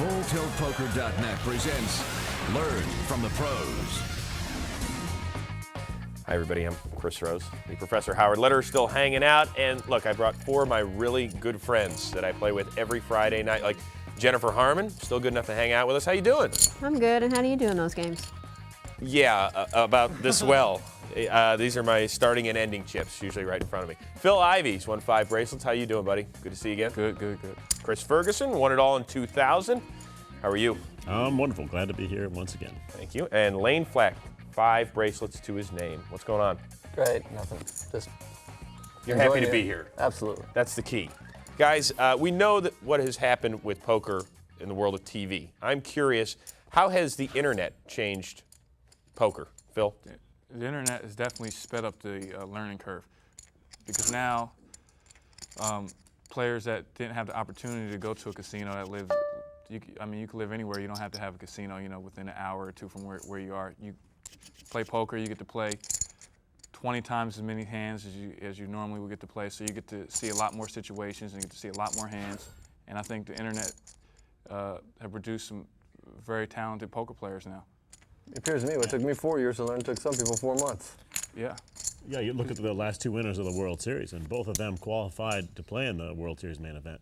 FullTiltPoker.net presents Learn from the Pros. Hi everybody, I'm Chris Rose. The Professor Howard Lederer still hanging out, and look, I brought four of my really good friends that I play with every Friday night, like Jennifer Harman, still good enough to hang out with us. How you doing? I'm good, and how do you do in those games? Yeah, about this well. These are my starting and ending chips, usually right in front of me. Phil Ivey's won 5 bracelets. How you doing, buddy? Good to see you again. Good. Chris Ferguson won it all in 2000. How are you? I'm wonderful. Glad to be here once again. Thank you. And Layne Flack, 5 bracelets to his name. What's going on? Great, nothing. Just You're happy enjoying to it. be here. Absolutely. That's the key. Guys, we know that what has happened with poker in the world of TV. I'm curious, how has the internet changed poker? Phil? The internet has definitely sped up the learning curve, because now players that didn't have the opportunity to go to a casino that live, you could live anywhere. You don't have to have a casino, within an hour or two from where you are. You play poker, you get to play 20 times as many hands as you normally would get to play, so you get to see a lot more situations and you get to see a lot more hands. And I think the internet have produced some very talented poker players now. It appears to me what took me 4 years to learn took some people 4 months. Yeah. Yeah, you look at the last 2 winners of the World Series, and both of them qualified to play in the World Series main event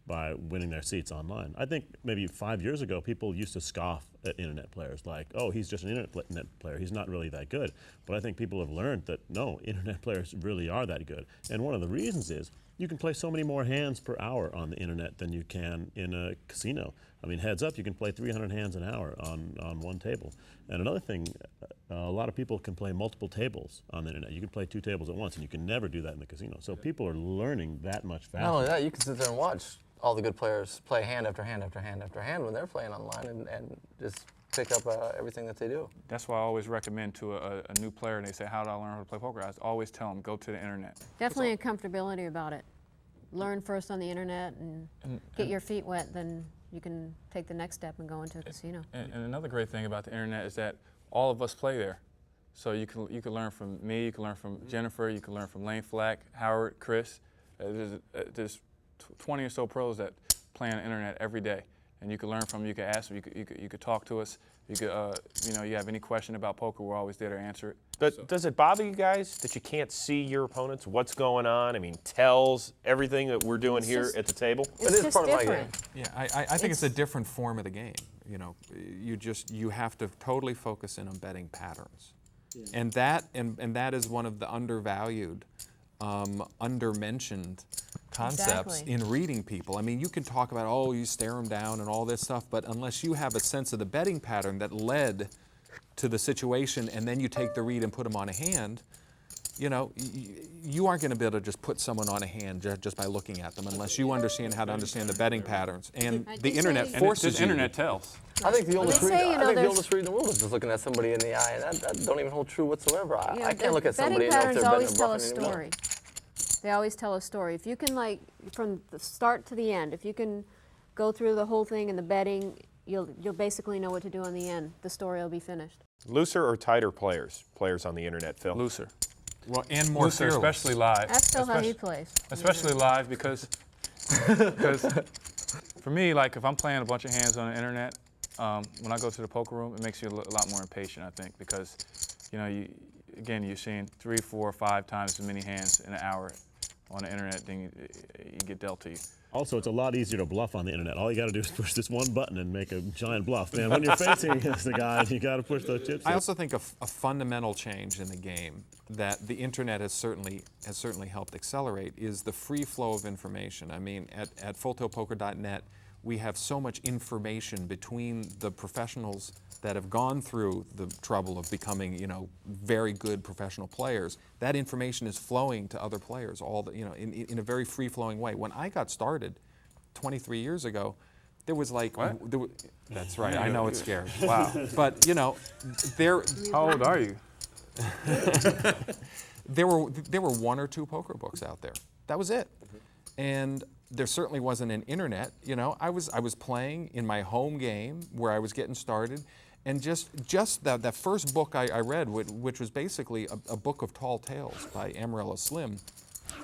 by winning their seats online. I think maybe 5 years ago, people used to scoff at internet players, like, oh, he's just an internet player. He's not really that good. But I think people have learned that, no, internet players really are that good. And one of the reasons is you can play so many more hands per hour on the internet than you can in a casino. I mean, heads up, you can play 300 hands an hour on one table. And another thing, a lot of people can play multiple tables on the internet. You can play 2 tables at once, and you can never do that in the casino. So people are learning that much faster. Not only that, you can sit there and watch all the good players play hand after hand after hand after hand when they're playing online and just pick up everything that they do. That's why I always recommend to a new player, and they say, how do I learn how to play poker? I always tell them, go to the internet. Definitely a comfortability about it. Learn first on the internet and get your feet wet, then you can take the next step and go into a casino. And another great thing about the internet is that all of us play there. So you can learn from me, you can learn from Jennifer, you can learn from Layne Flack, Howard, Chris. There's 20 or so pros that play on the internet every day, and you can learn from them. You can ask them. You could talk to us. You could, you have any question about poker, we're always there to answer it. But does it bother you guys that you can't see your opponents? What's going on? I mean, tells everything that we're doing here at the table? It is part of my game. Yeah, I think it's a different form of the game. You have to totally focus in on betting patterns, and that is one of the undervalued, undermentioned concepts Exactly. in reading people. I mean, you can talk about, oh, you stare them down and all this stuff, but unless you have a sense of the betting pattern that led to the situation, and then you take the read and put them on a hand, you aren't going to be able to just put someone on a hand just by looking at them unless you understand how to understand the betting patterns. And the internet forces you. Internet tells. I think the oldest read, say, I think the oldest read in the world is just looking at somebody in the eye, and that don't even hold true whatsoever. I can't look at somebody and know if betting they're patterns betting or always tell a bluffing anymore. story. They always tell a story. If you can, like, from the start to the end, if you can go through the whole thing in the betting, you'll basically know what to do in the end. The story will be finished. Looser or tighter players on the internet, Phil? Looser. Well, and more Looser, fearless. especially live. That's still how he plays. Especially live, because for me, like, if I'm playing a bunch of hands on the internet, when I go to the poker room, it makes you a lot more impatient, I think, because you're seeing 3, 4, 5 times as many hands in an hour on the internet than you get dealt to you. Also, it's a lot easier to bluff on the internet. All you got to do is push this one button and make a giant bluff. Man, when you're facing against the guy, you got to push those chips in. I also think a fundamental change in the game that the internet has certainly helped accelerate is the free flow of information. I mean, at FullTiltPoker.net, we have so much information between the professionals that have gone through the trouble of becoming, very good professional players. That information is flowing to other players, in a very free-flowing way. When I got started 23 years ago, there was like, that's right. I know it's scary. Wow. But there. How old are you? There were 1 or 2 poker books out there. That was it. And there certainly wasn't an internet. I was playing in my home game where I was getting started, and just that first book I read, which was basically a book of tall tales by Amarella Slim,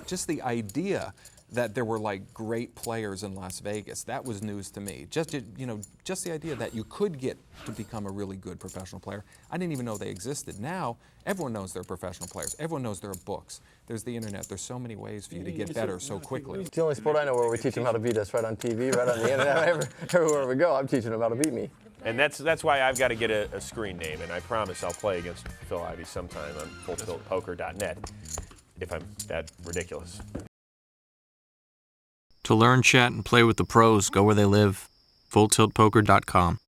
just the idea that there were like great players in Las Vegas. That was news to me. Just the idea that you could get to become a really good professional player. I didn't even know they existed. Now everyone knows they're professional players. Everyone knows there are books. There's the internet. There's so many ways for you to get better so quickly. It's the only sport I know where we teach them how to beat us, right on TV, right on the internet. Everywhere we go, I'm teaching them how to beat me. And that's why I've got to get a screen name, and I promise I'll play against Phil Ivey sometime on fulltiltpoker.net if I'm that ridiculous. To learn, chat, and play with the pros, go where they live. fulltiltpoker.com.